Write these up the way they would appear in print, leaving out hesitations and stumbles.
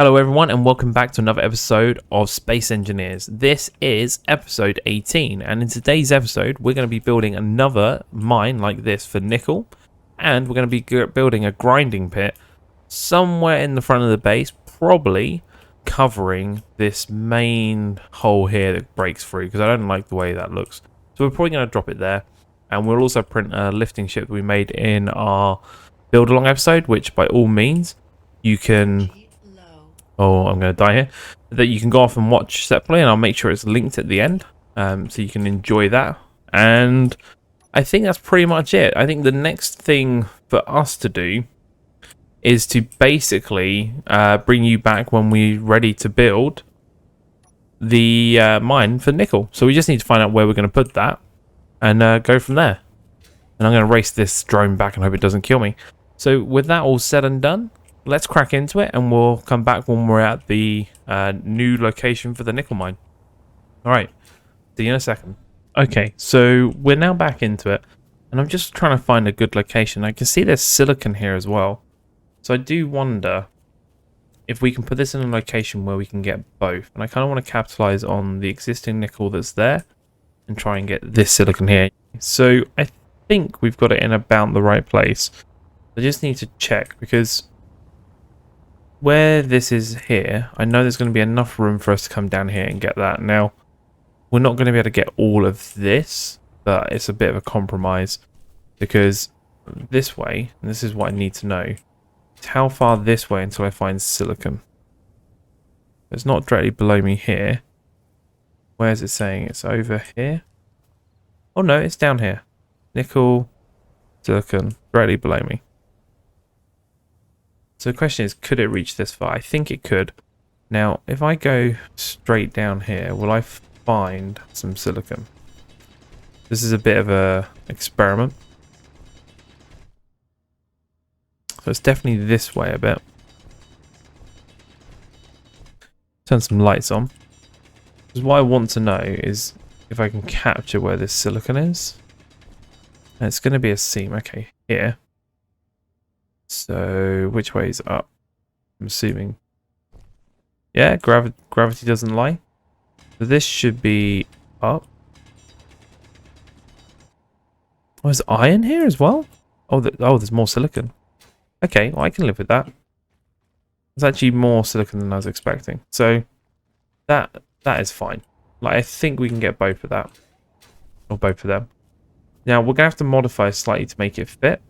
Hello everyone and welcome back to another episode of Space Engineers. This is episode 18 and in today's episode we're going to be building another mine like this for nickel, and we're going to be building a grinding pit somewhere in the front of the base, probably covering this main hole here that breaks through because I don't like the way that looks. So we're probably going to drop it there, and we'll also print a lifting ship that we made in our build along episode, which by all means you can... Oh, I'm going to die here. That you can go off and watch separately, and I'll make sure it's linked at the end, so you can enjoy that. And I think that's pretty much it. I think the next thing for us to do is to basically bring you back when we're ready to build the mine for nickel. So we just need to find out where we're going to put that and go from there. And I'm going to race this drone back and hope it doesn't kill me. So with that all said and done, let's crack into it, and we'll come back when we're at the new location for the nickel mine. Alright, see you in a second. Okay, so we're now back into it, and I'm just trying to find a good location. I can see there's silicon here as well. So I do wonder if we can put this in a location where we can get both. And I kind of want to capitalize on the existing nickel that's there and try and get this silicon here. So I think we've got it in about the right place. I just need to check because... where this is here, I know there's going to be enough room for us to come down here and get that. Now, we're not going to be able to get all of this, but it's a bit of a compromise because this way, and this is what I need to know, is how far this way until I find silicon. It's not directly below me here. Where is it saying? It's over here. Oh no, it's down here. Nickel, silicon, directly below me. So the question is, could it reach this far? I think it could. Now, if I go straight down here, will I find some silicon? This is a bit of a experiment. So it's definitely this way a bit. Turn some lights on. Because what I want to know is if I can capture where this silicon is. And it's going to be a seam. Okay, here. So, which way is up? I'm assuming. Yeah, gravity doesn't lie. So this should be up. Oh, there's iron here as well? Oh, there's more silicon. Okay, well, I can live with that. There's actually more silicon than I was expecting. So, that is fine. Like, I think we can get both of that. Or both of them. Now, we're going to have to modify slightly to make it fit.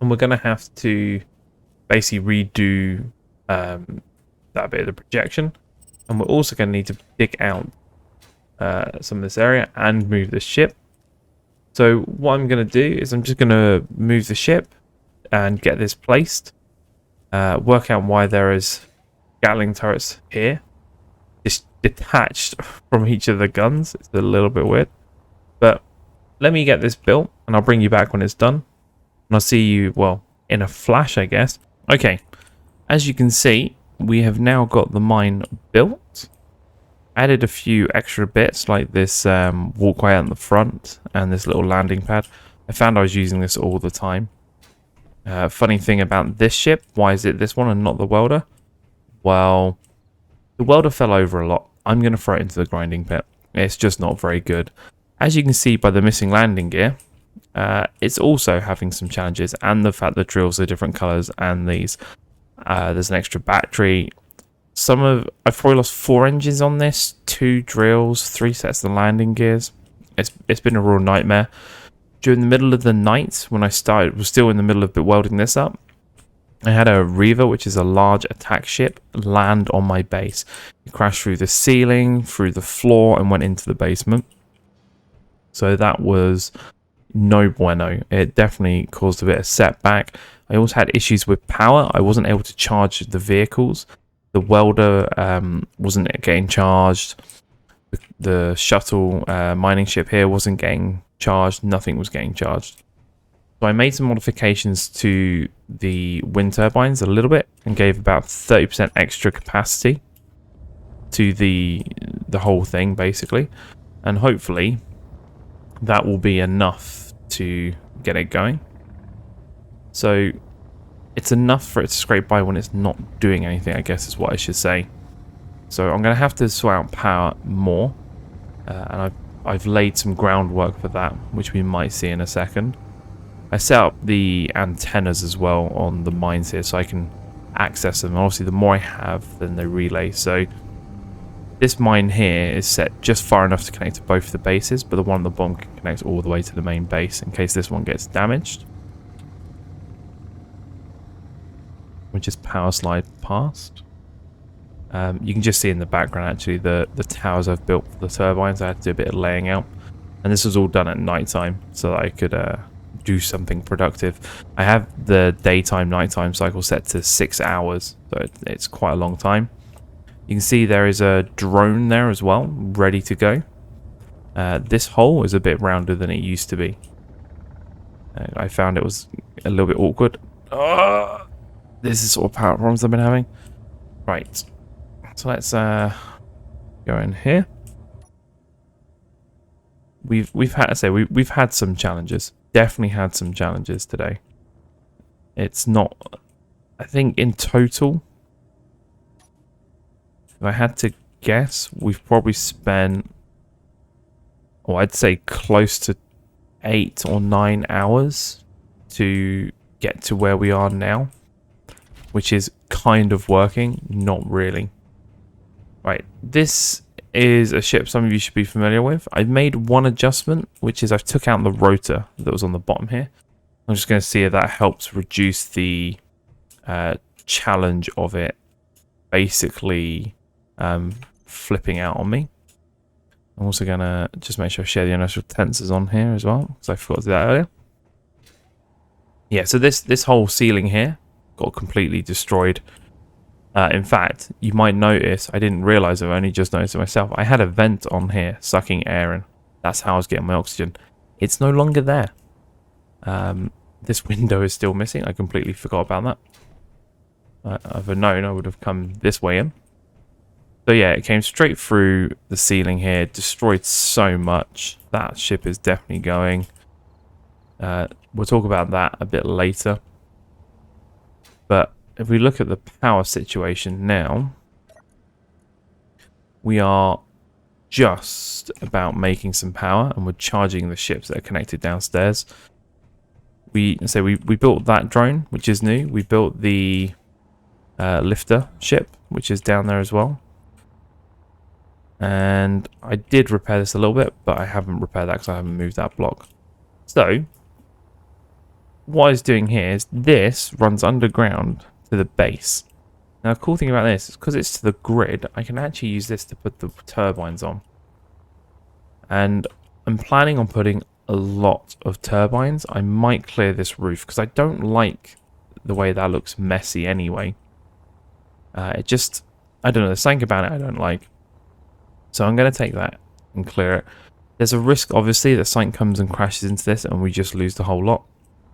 And we're going to have to basically redo that bit of the projection. And we're also going to need to dig out some of this area and move the ship. So what I'm going to do is I'm just going to move the ship and get this placed. Work out why there is Gatling turrets here. Just detached from each of the guns. It's a little bit weird. But let me get this built and I'll bring you back when it's done. And I'll see you, well, in a flash, I guess. Okay, as you can see, we have now got the mine built. Added a few extra bits, like this walkway out in the front and this little landing pad. I found I was using this all the time. Funny thing about this ship, why is it this one and not the welder? Well, the welder fell over a lot. I'm going to throw it into the grinding pit. It's just not very good. As you can see by the missing landing gear, it's also having some challenges, and the fact that drills are different colors, and there's an extra battery. I've probably lost 4 engines on this, 2 drills, 3 sets of landing gears. It's been a real nightmare. During the middle of the night, when I started, was still in the middle of welding this up, I had a Reaver, which is a large attack ship, land on my base. It crashed through the ceiling, through the floor, and went into the basement. So that was no bueno. It definitely caused a bit of setback. I also had issues with power. I wasn't able to charge the vehicles. The welder wasn't getting charged. The shuttle mining ship here wasn't getting charged. Nothing was getting charged. So I made some modifications to the wind turbines a little bit and gave about 30% extra capacity to the whole thing basically, and hopefully that will be enough to get it going. So it's enough for it to scrape by when it's not doing anything, I guess is what I should say. So I'm going to have to sort out power more. And I've laid some groundwork for that, which we might see in a second. I set up the antennas as well on the mines here so I can access them. Obviously, the more I have, then they relay. So this mine here is set just far enough to connect to both the bases, but the one on the bottom can connect all the way to the main base in case this one gets damaged. We just power slide past. You can just see in the background actually the towers I've built for the turbines. I had to do a bit of laying out, and this was all done at night time so that I could do something productive. I have the daytime nighttime cycle set to 6 hours, so it's quite a long time. You can see there is a drone there as well, ready to go. This hole is a bit rounder than it used to be. I found it was a little bit awkward. This is sort of power problems I've been having. Right. So let's go in here. We've had to say we've had some challenges. Definitely had some challenges today. It's not. I think in total, if I had to guess, we've probably spent, or I'd say close to 8 or 9 hours to get to where we are now, which is kind of working, not really. Right, this is a ship some of you should be familiar with. I've made one adjustment, which is I've took out the rotor that was on the bottom here. I'm just going to see if that helps reduce the challenge of it basically flipping out on me. I'm also going to just make sure I share the inertial tensors on here as well, because I forgot to do that earlier. Yeah, so this whole ceiling here got completely destroyed. In fact, you might notice, I didn't realize it, I only just noticed it myself. I had a vent on here sucking air in. That's how I was getting my oxygen. It's no longer there. This window is still missing. I completely forgot about that. If I'd known, I would have come this way in. So yeah, it came straight through the ceiling here, destroyed so much. That ship is definitely going. We'll talk about that a bit later. But if we look at the power situation now, we are just about making some power, and we're charging the ships that are connected downstairs. We built that drone, which is new. We built the lifter ship, which is down there as well. And I did repair this a little bit, but I haven't repaired that because I haven't moved that block. So what I was doing here is this runs underground to the base. Now, the cool thing about this is because it's to the grid, I can actually use this to put the turbines on. And I'm planning on putting a lot of turbines. I might clear this roof because I don't like the way that looks messy anyway. I don't know, there's something about it I don't like. So I'm going to take that and clear it. There's a risk, obviously, that something comes and crashes into this and we just lose the whole lot.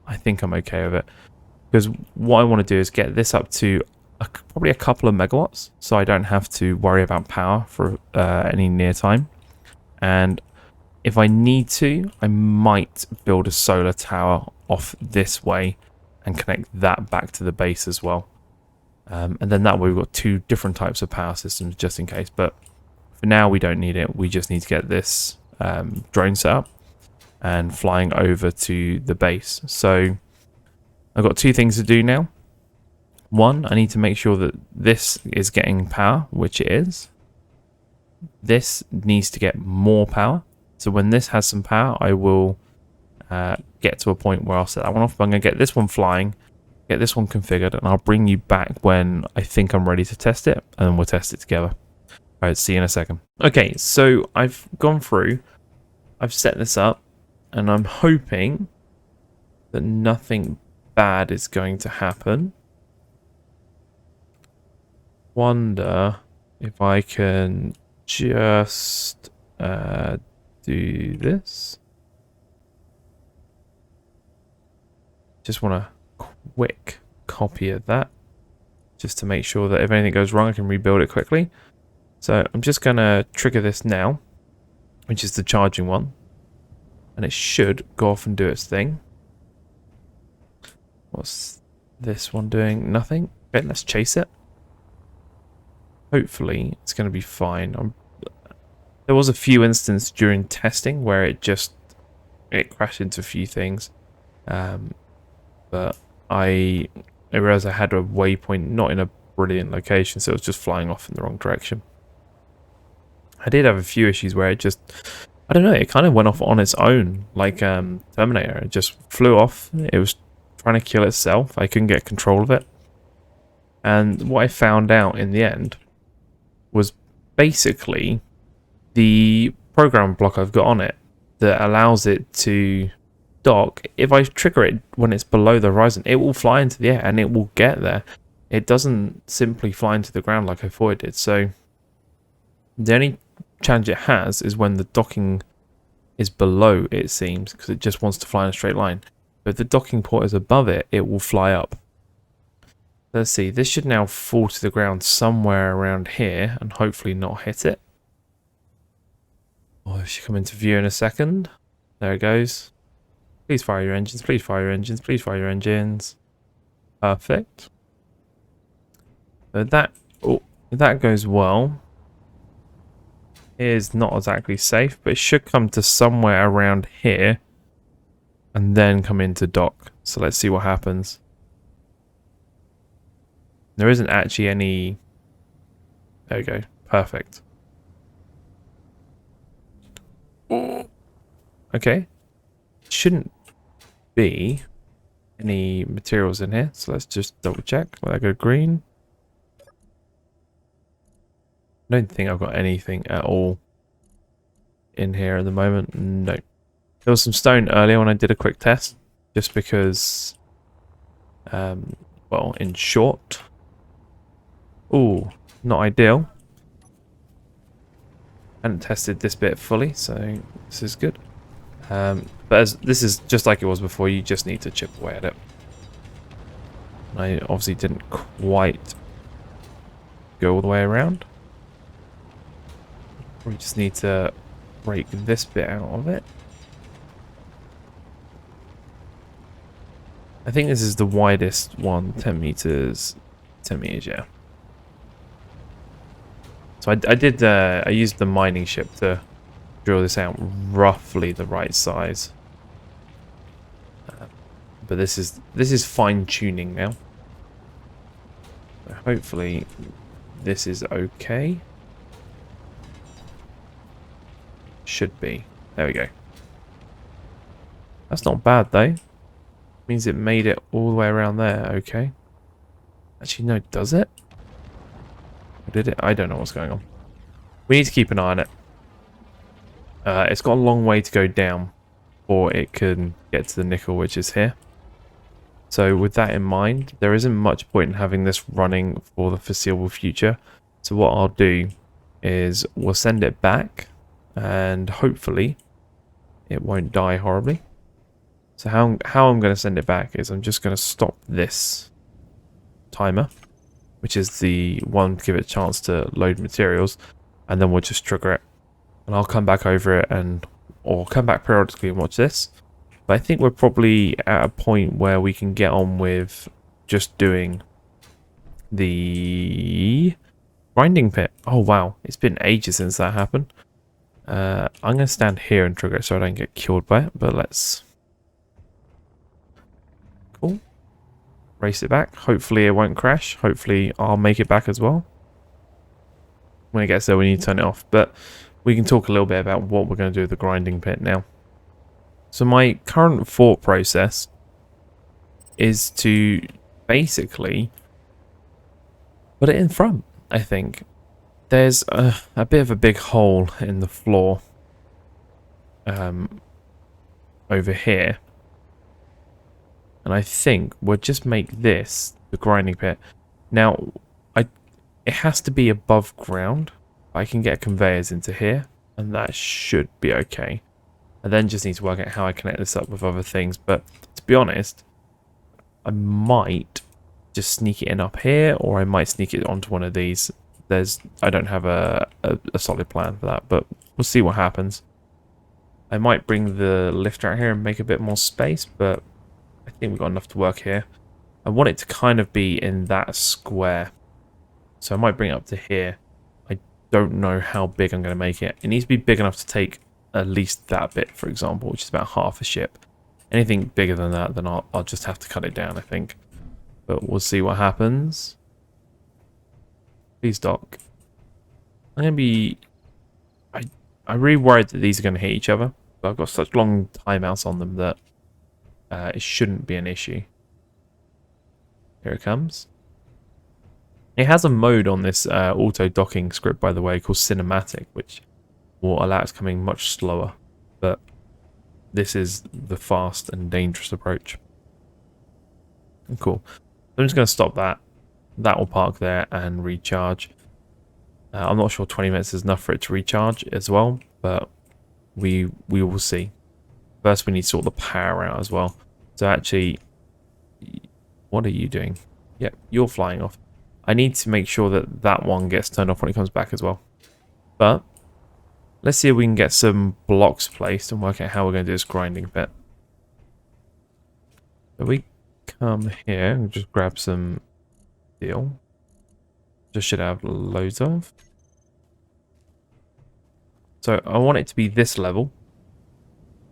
I think I'm okay with it. Because what I want to do is get this up to probably a couple of megawatts, so I don't have to worry about power for any near time. And if I need to, I might build a solar tower off this way and connect that back to the base as well. And then that way we've got 2 different types of power systems just in case. But for now we don't need it. We just need to get this drone set up and flying over to the base. So I've got 2 things to do now. One, I need to make sure that this is getting power, which it is. This needs to get more power. So when this has some power, I will get to a point where I'll set that one off. But I'm going to get this one flying, get this one configured, and I'll bring you back when I think I'm ready to test it, and then we'll test it together. All right, see you in a second. Okay, so I've gone through, I've set this up, and I'm hoping that nothing bad is going to happen. Wonder if I can just do this. Just want a quick copy of that, just to make sure that if anything goes wrong I can rebuild it quickly. So I'm just going to trigger this now, which is the charging one, and it should go off and do its thing. What's This one doing nothing. Okay, let's chase it. Hopefully, it's going to be fine. There was a few instances during testing where it crashed into a few things. But I realized I had a waypoint not in a brilliant location, so it was just flying off in the wrong direction. I did have a few issues where it just, I don't know, it kind of went off on its own, like Terminator. It just flew off. It was trying to kill itself. I couldn't get control of it. And what I found out in the end was basically the program block I've got on it that allows it to dock. If I trigger it when it's below the horizon, it will fly into the air and it will get there. It doesn't simply fly into the ground like I thought it did. So the only challenge it has is when the docking is below, it seems, because it just wants to fly in a straight line. But if the docking port is above it, it will fly up. Let's see, this should now fall to the ground somewhere around here and hopefully not hit it. Oh, it should come into view in a second. There it goes. Please fire your engines, please fire your engines, please fire your engines. Perfect. So that goes well. It is not exactly safe, but it should come to somewhere around here and then come into dock. So let's see what happens. There isn't actually any... There we go. Perfect. Okay. Shouldn't be any materials in here, so let's just double check. Let that go green. I don't think I've got anything at all in here at the moment. No. There was some stone earlier when I did a quick test, just because, well, in short. Ooh, not ideal. I hadn't tested this bit fully, so this is good. But this is just like it was before, you just need to chip away at it. I obviously didn't quite go all the way around. We just need to break this bit out of it. I think this is the widest one, 10 meters. 10 meters, yeah. So I used the mining ship to drill this out roughly the right size. But this is fine tuning now. So hopefully this is okay. Should be. There we go. That's not bad though. Means it made it all the way around there. Okay. Actually, no, does it? Or did it? I don't know what's going on. We need to keep an eye on it. It's got a long way to go down before it can get to the nickel, which is here. So with that in mind, there isn't much point in having this running for the foreseeable future. So what I'll do is we'll send it back and hopefully it won't die horribly. So how I'm going to send it back is I'm just going to stop this timer, which is the one to give it a chance to load materials, and then we'll just trigger it. And I'll come back over it or come back periodically and watch this. But I think we're probably at a point where we can get on with just doing the grinding pit. Oh wow, it's been ages since that happened. I'm going to stand here and trigger it so I don't get killed by it, but let's... Cool. Race it back. Hopefully it won't crash. Hopefully I'll make it back as well. When it gets there we need to turn it off, but we can talk a little bit about what we're going to do with the grinding pit now. So my current thought process is to basically put it in front, I think. There's a bit of a big hole in the floor over here. And I think we'll just make this the grinding pit. Now, it has to be above ground. I can get conveyors into here, and that should be okay. I then just need to work out how I connect this up with other things. But to be honest, I might just sneak it in up here, or I might sneak it onto one of these. I don't have a solid plan for that, but we'll see what happens. I might bring the lifter out here and make a bit more space, but I think we've got enough to work here. I want it to kind of be in that square. So I might bring it up to here. I don't know how big I'm going to make it. It needs to be big enough to take at least that bit, for example, which is about half a ship. Anything bigger than that, then I'll just have to cut it down, I think. But we'll see what happens. Please dock. I'm going to be... I'm really worried that these are going to hit each other. But I've got such long timeouts on them that it shouldn't be an issue. Here it comes. It has a mode on this auto docking script, by the way, called Cinematic, which will allow it coming much slower. But this is the fast and dangerous approach. Cool. I'm just going to stop that. That will park there and recharge. I'm not sure 20 minutes is enough for it to recharge as well, but we will see. First, we need to sort the power out as well. So actually, what are you doing? Yep, you're flying off. I need to make sure that that one gets turned off when it comes back as well. But let's see if we can get some blocks placed and work out how we're going to do this grinding bit. So we come here and just grab some steel. Just should have loads of. So I want it to be this level,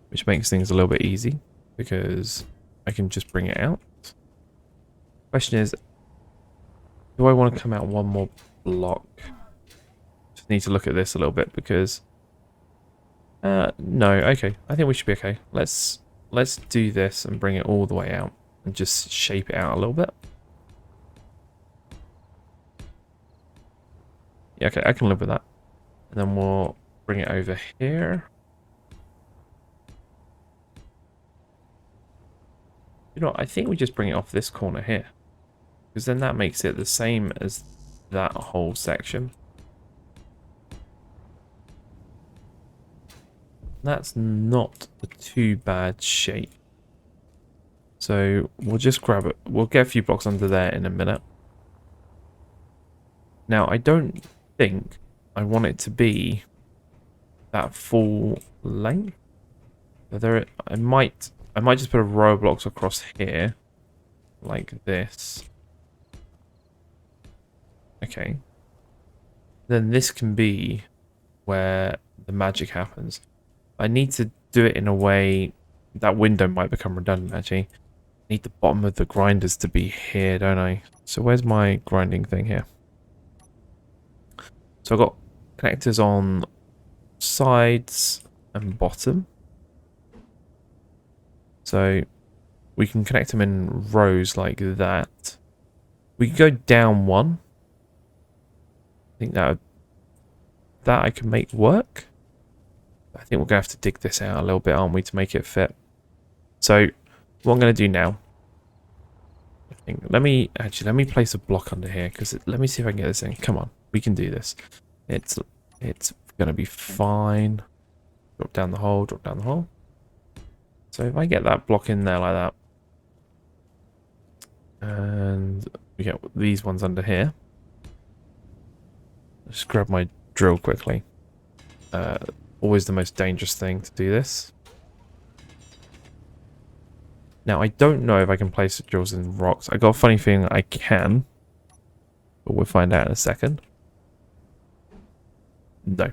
which makes things a little bit easy because I can just bring it out. Question is, do I want to come out one more block? Just need to look at this a little bit because no, okay. I think we should be okay. Let's do this and bring it all the way out and just shape it out a little bit. Yeah, okay, I can live with that. And then we'll bring it over here. You know what, I think we just bring it off this corner here. Because then that makes it the same as that whole section. That's not a too bad shape. So we'll just grab it. We'll get a few blocks under there in a minute. Now, I don't think I want it to be that full length. But I might just put a row of blocks across here, like this. Okay. Then this can be where the magic happens. I need to do it in a way that window might become redundant. Actually, I need the bottom of the grinders to be here, don't I? So where's my grinding thing here? So I've got connectors on sides and bottom. So we can connect them in rows like that. We can go down one. I think that I can make work. I think we're going to have to dig this out a little bit, aren't we, to make it fit. So what I'm going to do now, I think, let me place a block under here, because let me see if I can get this in. Come on, we can do this. It's going to be fine. Drop down the hole, drop down the hole. So if I get that block in there like that, and we get these ones under here. Just grab my drill quickly. Always the most dangerous thing to do this. Now, I don't know if I can place the drills in rocks. I got a funny feeling I can. But we'll find out in a second. No. So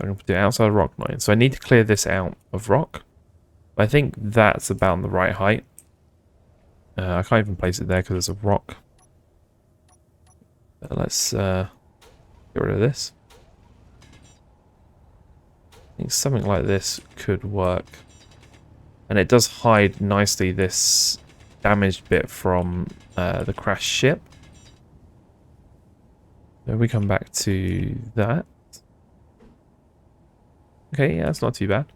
I'm going to put it outside of rock line. So I need to clear this out of rock. But I think that's about the right height. I can't even place it there because it's a rock. Let's get rid of this. I think something like this could work. And it does hide nicely this damaged bit from the crashed ship. So we come back to that. Okay, yeah, that's not too bad.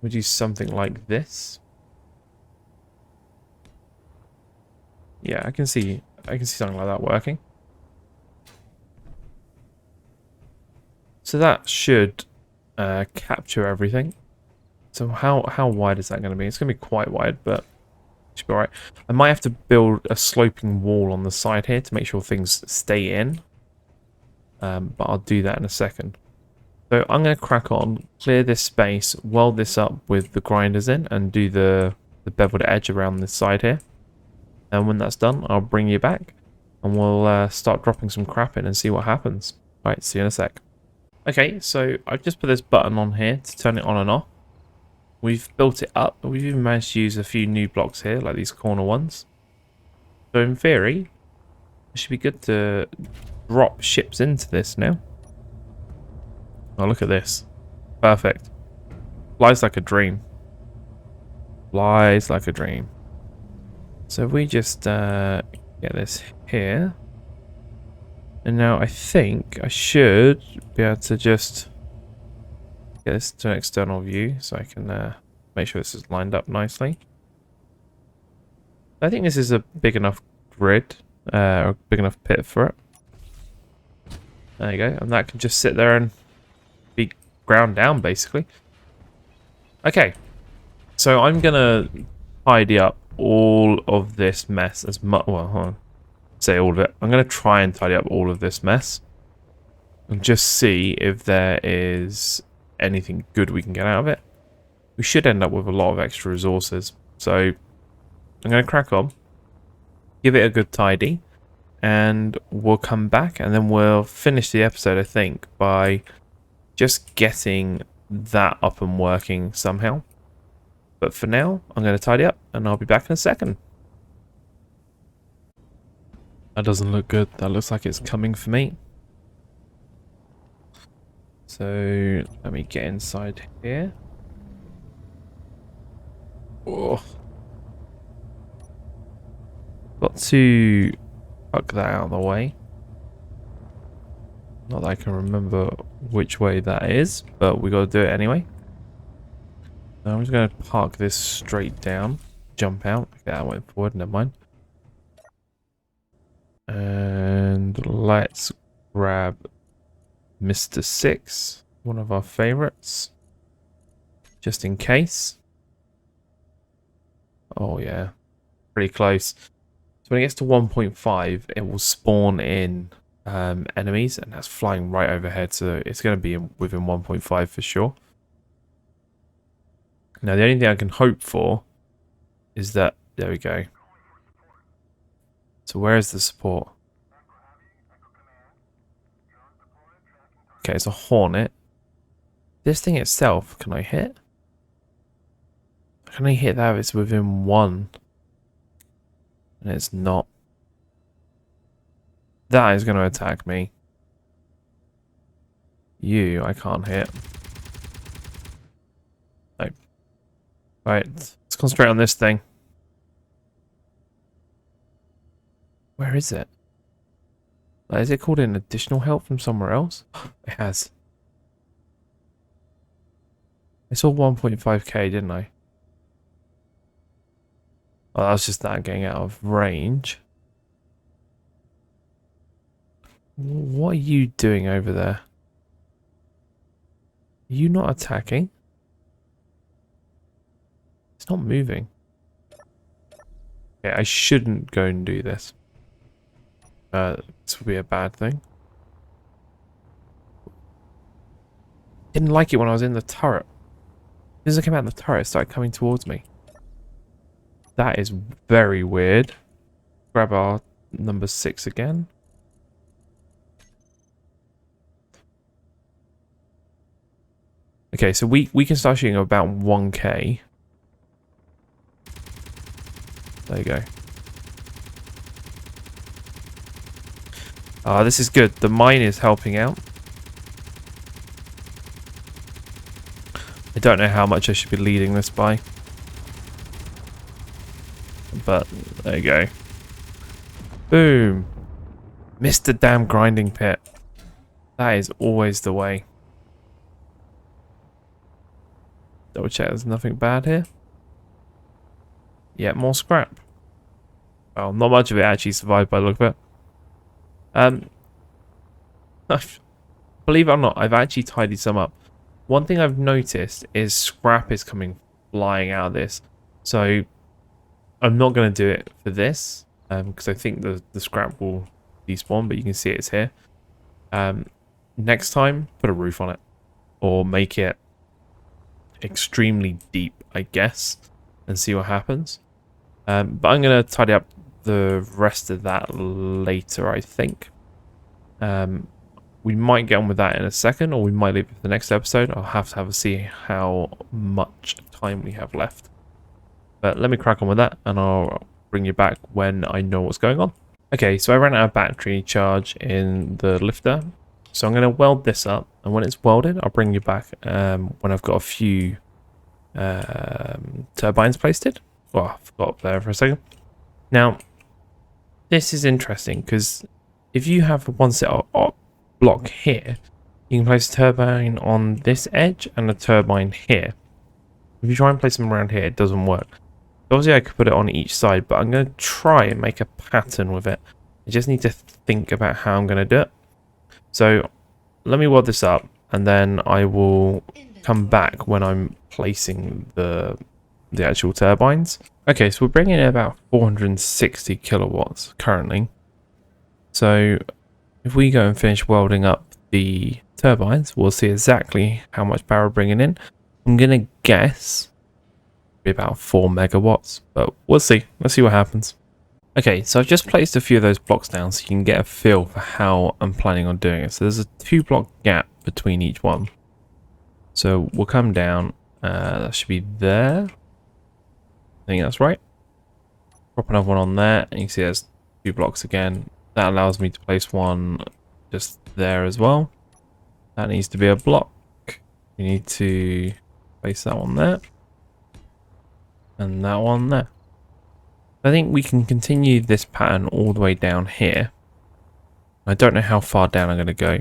We do something like this. Yeah, I can see something like that working. So that should capture everything. So how wide is that going to be? It's going to be quite wide, but it should be alright. I might have to build a sloping wall on the side here to make sure things stay in. But I'll do that in a second. So I'm going to crack on, clear this space, weld this up with the grinders in, and do the beveled edge around this side here. And when that's done, I'll bring you back and we'll start dropping some crap in and see what happens. Alright, see you in a sec. Okay, so I've just put this button on here to turn it on and off. We've built it up. We've even managed to use a few new blocks here, like these corner ones. So in theory, it should be good to drop ships into this now. Oh, look at this. Perfect. Flies like a dream. Flies like a dream. So if we just get this here. And now I think I should be able to just get this to an external view so I can make sure this is lined up nicely. I think this is a big enough grid, or a big enough pit for it. There you go, and that can just sit there and be ground down basically. Okay, so I'm gonna tidy up all of this mess as much. Well, hold on. Say all of it. I'm gonna try and tidy up all of this mess and just see if there is anything good we can get out of it. We should end up with a lot of extra resources, so I'm gonna crack on, give it a good tidy, and we'll come back and then we'll finish the episode, I think, by just getting that up and working somehow. But for now, I'm going to tidy up and I'll be back in a second. That doesn't look good. That looks like it's coming for me. So let me get inside here. Oh. Got to fuck that out of the way. Not that I can remember which way that is, but we got to do it anyway. So I'm just going to park this straight down, jump out. Okay, that went forward, never mind. And let's grab Mr. 6, one of our favorites, just in case. Oh yeah, pretty close. So when it gets to 1.5, it will spawn in enemies, and that's flying right overhead, so it's going to be within 1.5 for sure. Now the only thing I can hope for is that, there we go. So where is the support? Okay, it's a Hornet. This thing itself, can I hit? Can I hit that if it's within 1? And it's not. That is going to attack me. You, I can't hit. No. Right, let's concentrate on this thing. Where is it? Like, is it called in additional help from somewhere else? It has. I saw 1.5k, didn't I? Oh, that was just that getting out of range. What are you doing over there? Are you not attacking? It's not moving. Okay, I shouldn't go and do this. This would be a bad thing. Didn't like it when I was in the turret. As soon as I came out of the turret, it started coming towards me. That is very weird. Grab our number 6 again. Okay, so we can start shooting about 1k. There you go. Ah, this is good. The mine is helping out. I don't know how much I should be leading this by. But there you go. Boom. Mr. Damn grinding pit. That is always the way. Double check there's nothing bad here. Yeah, more scrap. Well, not much of it actually survived by the look of it. Believe it or not, I've actually tidied some up. One thing I've noticed is scrap is coming flying out of this. So I'm not going to do it for this, because I think the scrap will despawn, but you can see it's here. Next time, put a roof on it. Or make it extremely deep, I guess, and see what happens. But I'm going to tidy up the rest of that later, I think. We might get on with that in a second, or we might leave it for the next episode. I'll have to see how much time we have left. But let me crack on with that, and I'll bring you back when I know what's going on. Okay, so I ran out of battery charge in the lifter, so I'm going to weld this up, and when it's welded, I'll bring you back when I've got a few turbines placed. Oh, I forgot up there for a second. Now, this is interesting because if you have one set of block here, you can place a turbine on this edge and a turbine here. If you try and place them around here, it doesn't work. Obviously I could put it on each side, but I'm going to try and make a pattern with it. I just need to think about how I'm going to do it. So let me weld this up, and then I will come back when I'm placing the actual turbines. Okay, so we're bringing in about 460 kilowatts currently. So if we go and finish welding up the turbines, we'll see exactly how much power we're bringing in. I'm going to guess about 4 megawatts, but we'll see. Let's see what happens. Okay, so I've just placed a few of those blocks down so you can get a feel for how I'm planning on doing it. So there's a 2-block gap between each one. So we'll come down. That should be there. I think that's right. Drop another one on there, and you can see there's 2 blocks again. That allows me to place one just there as well. That needs to be a block. You need to place that one there. And that one there. I think we can continue this pattern all the way down here. I don't know how far down I'm going to go.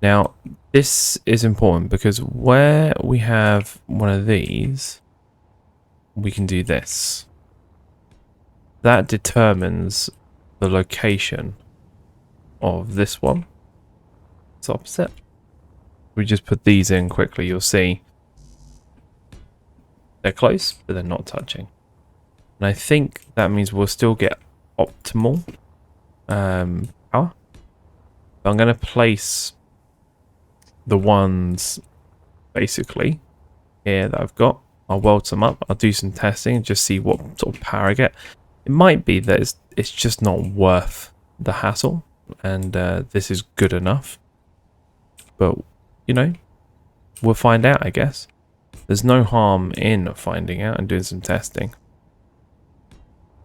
Now, this is important because where we have one of these, we can do this. That determines the location of this one. It's opposite. We just put these in quickly, you'll see they're close, but they're not touching. And I think that means we'll still get optimal power. But I'm going to place the ones basically here that I've got. I'll weld some up. I'll do some testing and just see what sort of power I get. It might be that it's just not worth the hassle, and this is good enough. But, you know, we'll find out, I guess. There's no harm in finding out and doing some testing.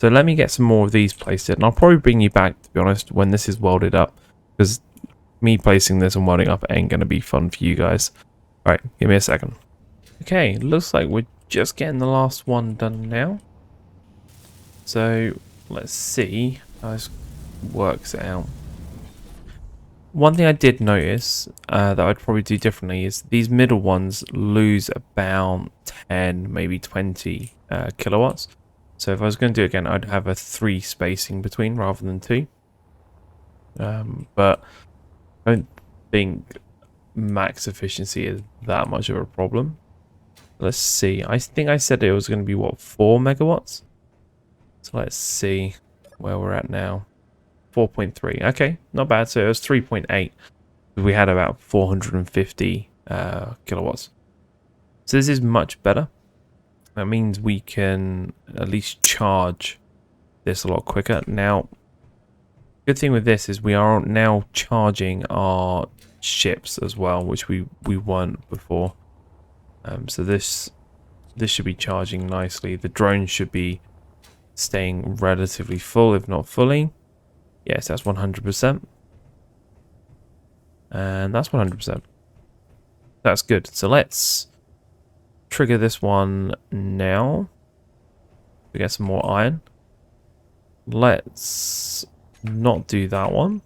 So let me get some more of these placed in. And I'll probably bring you back, to be honest, when this is welded up. Because me placing this and welding up ain't going to be fun for you guys. Alright, give me a second. Okay, looks like we're just getting the last one done now. So let's see how this works out. One thing I did notice that I'd probably do differently is these middle ones lose about 10, maybe 20 kilowatts. So if I was going to do it again, I'd have a 3 spacing between rather than 2. But I don't think max efficiency is that much of a problem. Let's see. I think I said it was going to be, what, 4 megawatts? So let's see where we're at now. 4.3. Okay, not bad. So it was 3.8. We had about 450 kilowatts. So this is much better. That means we can at least charge this a lot quicker. Now, good thing with this is we are now charging our ships as well, which we weren't before. So this should be charging nicely. The drone should be staying relatively full, if not fully. Yes, that's 100%. And that's 100%. That's good. So let's trigger this one now. We get some more iron. Let's not do that one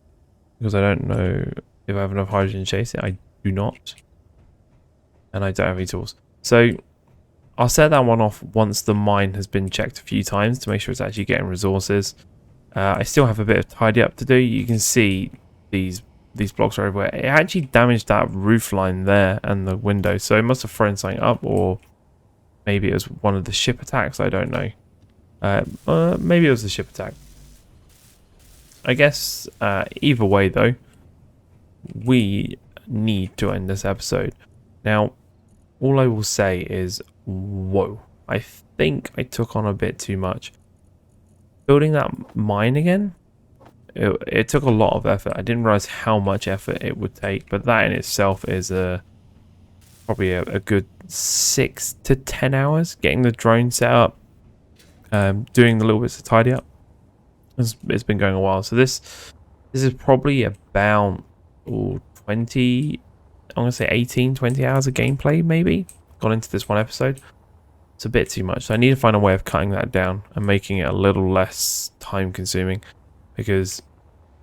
because I don't know if I have enough hydrogen to chase it. I do not. And I don't have any tools. So I'll set that one off once the mine has been checked a few times to make sure it's actually getting resources. I still have a bit of tidy up to do. You can see these blocks are everywhere. It actually damaged that roof line there and the window, so it must have thrown something up, or maybe it was one of the ship attacks. I don't know. Maybe it was the ship attack. I guess either way though, we need to end this episode. Now, all I will say is, whoa, I think I took on a bit too much. building that mine again, it took a lot of effort. I didn't realize how much effort it would take, but that in itself is probably a good 6 to 10 hours getting the drone set up, doing the little bits of tidy up. It's been going a while, so this is probably about 20, I'm gonna say 18, 20 hours of gameplay maybe gone into this one episode. It's a bit too much, so I need to find a way of cutting that down and making it a little less time consuming, because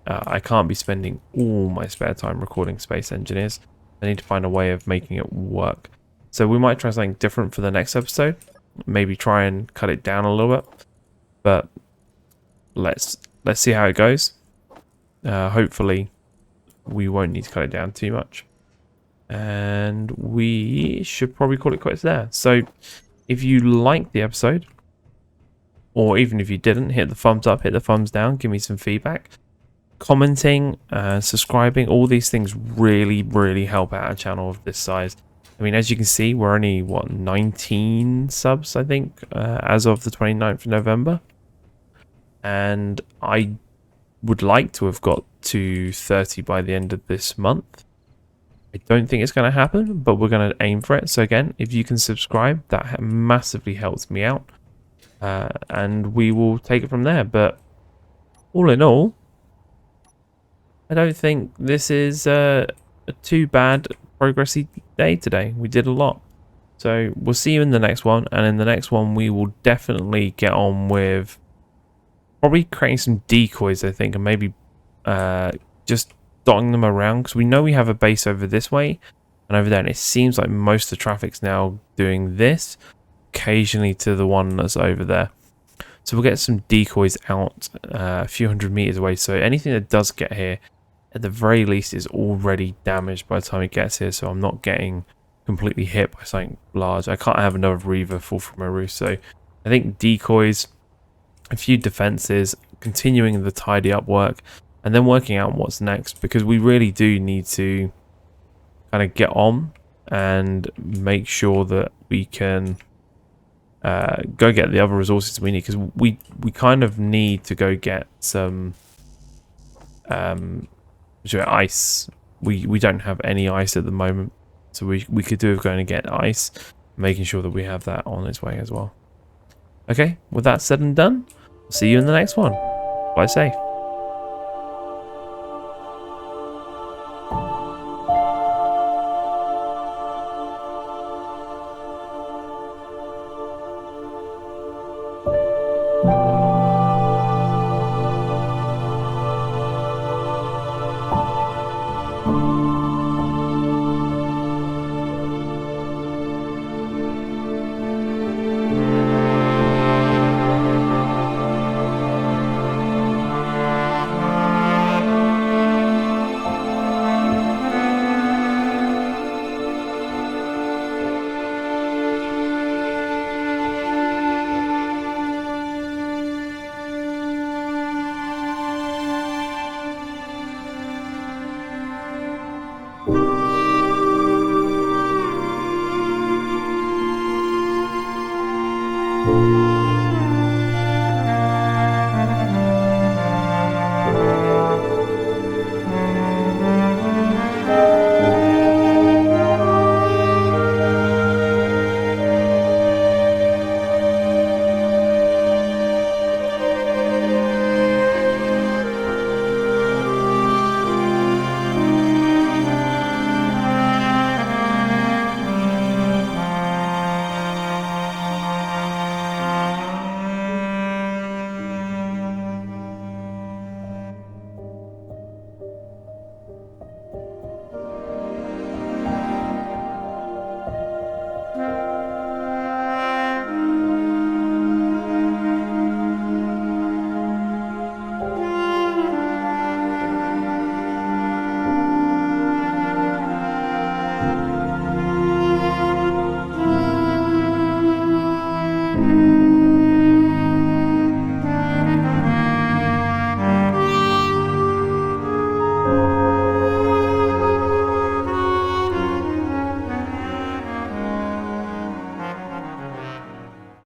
I can't be spending all my spare time recording Space Engineers. I need to find a way of making it work. So we might try something different for the next episode. Maybe try and cut it down a little bit. But let's see how it goes. Hopefully we won't need to cut it down too much. And we should probably call it quits there. So if you liked the episode, or even if you didn't, hit the thumbs up, hit the thumbs down, give me some feedback. Commenting, subscribing, all these things really help out a channel of this size. I mean, as you can see, we're only, what, 19 subs, I think, as of the 29th of November. And I would like to have got to 30 by the end of this month. I don't think it's going to happen, but we're going to aim for it. So again, if you can subscribe, that massively helps me out. And we will take it from there. But all in all, I don't think this is a too bad progressy day today. We did a lot. So we'll see you in the next one. And in the next one, we will definitely get on with probably creating some decoys, I think. And maybe just dotting them around. Because we know we have a base over this way and over there. And it seems like most of the traffic's now doing this. Occasionally to the one that's over there. So we'll get some decoys out a few hundred meters away. So anything that does get here, at the very least, is already damaged by the time it gets here. So I'm not getting completely hit by something large. I can't have another Reaver fall from a roof. So I think decoys, a few defenses, continuing the tidy up work, and then working out what's next. Because we really do need to kind of get on and make sure that we can go get the other resources we need, because we kind of need to go get some ice. We don't have any ice at the moment, so we could do with going to get ice, making sure that we have that on its way as well. Okay, with that said and done, see you in the next one. Bye safe.